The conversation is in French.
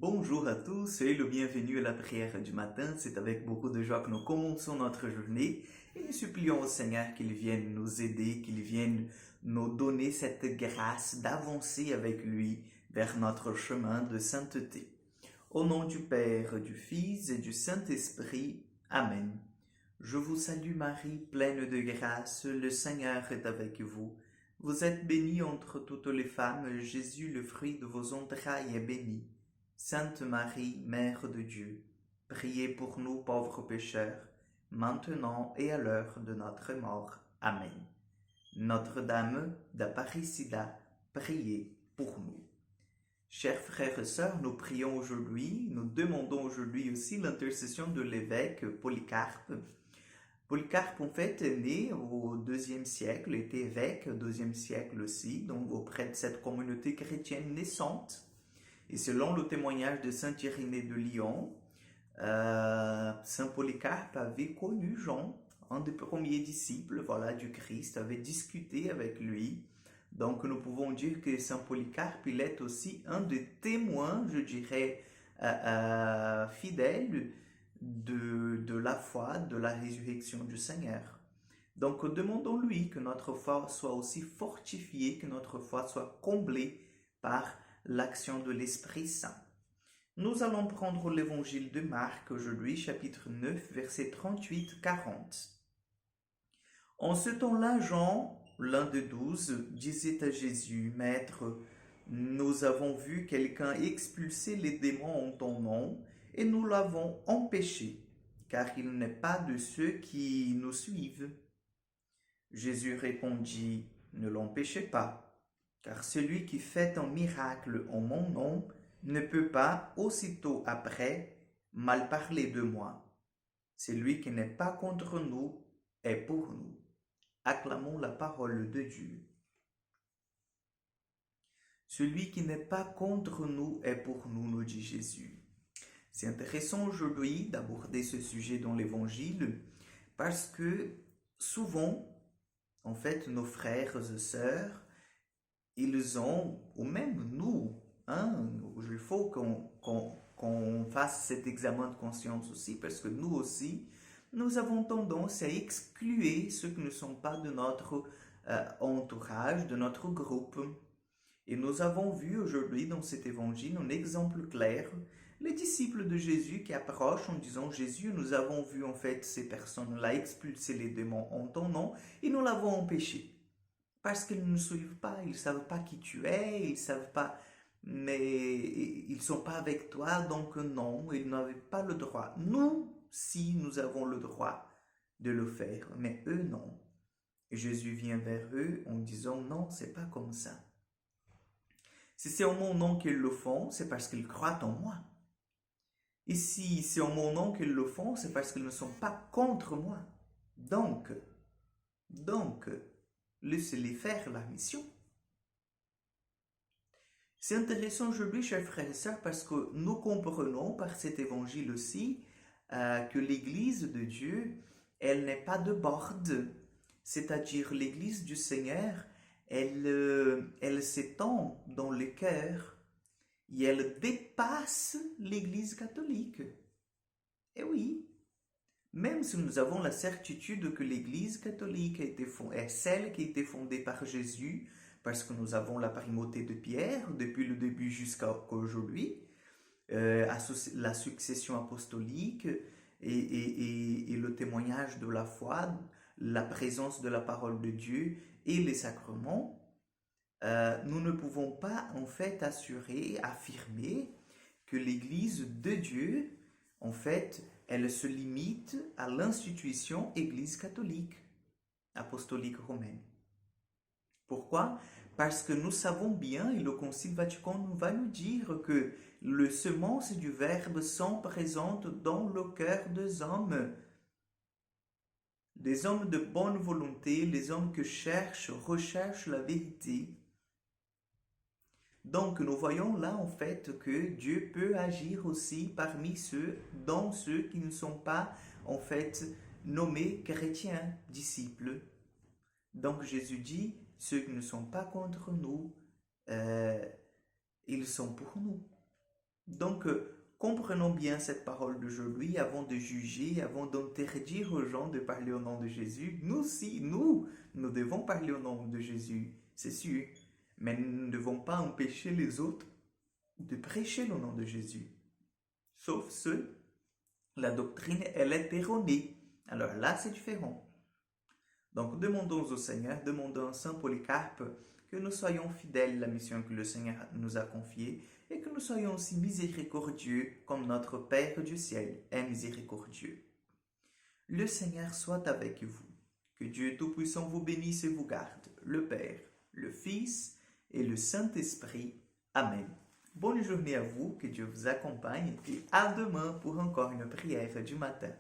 Bonjour à tous et le bienvenue à la prière du matin. C'est avec beaucoup de joie que nous commençons notre journée et nous supplions au Seigneur qu'il vienne nous aider, qu'il vienne nous donner cette grâce d'avancer avec lui vers notre chemin de sainteté. Au nom du Père, du Fils et du Saint-Esprit. Amen. Je vous salue Marie, pleine de grâce, le Seigneur est avec vous. Vous êtes bénie entre toutes les femmes, Jésus, le fruit de vos entrailles, est béni. Sainte Marie, Mère de Dieu, priez pour nous pauvres pécheurs, maintenant et à l'heure de notre mort. Amen. Notre-Dame d'Apparicida, priez pour nous. Chers frères et sœurs, nous prions aujourd'hui, nous demandons aujourd'hui aussi l'intercession de l'évêque Polycarpe. Polycarpe, en fait, est né au IIe siècle, était évêque au IIe siècle aussi, donc auprès de cette communauté chrétienne naissante. Et selon le témoignage de saint Irénée de Lyon, saint Polycarpe avait connu Jean, un des premiers disciples du Christ, avait discuté avec lui. Donc nous pouvons dire que saint Polycarpe, il est aussi un des témoins, je dirais, fidèles de la foi, de la résurrection du Seigneur. Donc demandons-lui que notre foi soit aussi fortifiée, que notre foi soit comblée par l'action de l'Esprit Saint. Nous allons prendre l'évangile de Marc aujourd'hui, chapitre 9, versets 38-40. En ce temps-là, Jean, l'un des 12, disait à Jésus, « Maître, nous avons vu quelqu'un expulser les démons en ton nom, et nous l'avons empêché, car il n'est pas de ceux qui nous suivent. » Jésus répondit, « Ne l'empêchez pas, car celui qui fait un miracle en mon nom ne peut pas, aussitôt après, mal parler de moi. Celui qui n'est pas contre nous est pour nous. » Acclamons la parole de Dieu. Celui qui n'est pas contre nous est pour nous, nous dit Jésus. C'est intéressant aujourd'hui d'aborder ce sujet dans l'Évangile parce que souvent, en fait, nos frères et sœurs, ils ont, ou même nous, il faut qu'on fasse cet examen de conscience aussi, parce que nous aussi, nous avons tendance à exclure ceux qui ne sont pas de notre entourage, de notre groupe. Et nous avons vu aujourd'hui dans cet évangile un exemple clair, les disciples de Jésus qui approchent en disant « Jésus, nous avons vu en fait ces personnes-là expulser les démons en ton nom et nous l'avons empêché. » Parce qu'ils ne suivent pas, ils ne savent pas qui tu es, ils ne savent pas, mais ils ne sont pas avec toi, donc non, ils n'avaient pas le droit. Nous, si nous avons le droit de le faire, mais eux non. Et Jésus vient vers eux en disant non, c'est pas comme ça. Si c'est en mon nom qu'ils le font, c'est parce qu'ils croient en moi. Et si c'est en mon nom qu'ils le font, c'est parce qu'ils ne sont pas contre moi. Donc, laissez-les faire la mission. C'est intéressant aujourd'hui, chers frères et sœurs, parce que nous comprenons par cet évangile aussi que l'Église de Dieu, elle n'est pas de borde, c'est-à-dire l'Église du Seigneur, elle s'étend dans le cœur et elle dépasse l'Église catholique. Et oui, même si nous avons la certitude que l'Église catholique est celle qui a été fondée par Jésus, parce que nous avons la primauté de Pierre depuis le début jusqu'à aujourd'hui, la succession apostolique et le témoignage de la foi, la présence de la parole de Dieu et les sacrements, nous ne pouvons pas en fait affirmer que l'Église de Dieu, en fait, elle se limite à l'institution Église catholique, apostolique romaine. Pourquoi? Parce que nous savons bien, et le Concile Vatican va nous dire que les semences du Verbe sont présentes dans le cœur des hommes de bonne volonté, les hommes qui recherchent la vérité. Donc nous voyons là en fait que Dieu peut agir aussi dans ceux qui ne sont pas en fait nommés chrétiens, disciples. Donc Jésus dit, ceux qui ne sont pas contre nous, ils sont pour nous. Donc, comprenons bien cette parole d'aujourd'hui avant de juger, avant d'interdire aux gens de parler au nom de Jésus. Nous aussi, nous devons parler au nom de Jésus, c'est sûr. Mais nous ne devons pas empêcher les autres de prêcher le nom de Jésus. Sauf ceux, la doctrine, elle est erronée. Alors là, c'est différent. Donc, demandons au Seigneur, demandons à Saint Polycarpe que nous soyons fidèles à la mission que le Seigneur nous a confiée et que nous soyons aussi miséricordieux comme notre Père du ciel est miséricordieux. Le Seigneur soit avec vous. Que Dieu Tout-Puissant vous bénisse et vous garde, le Père, le Fils et le Saint-Esprit. Amen. Bonne journée à vous, que Dieu vous accompagne et à demain pour encore une prière du matin.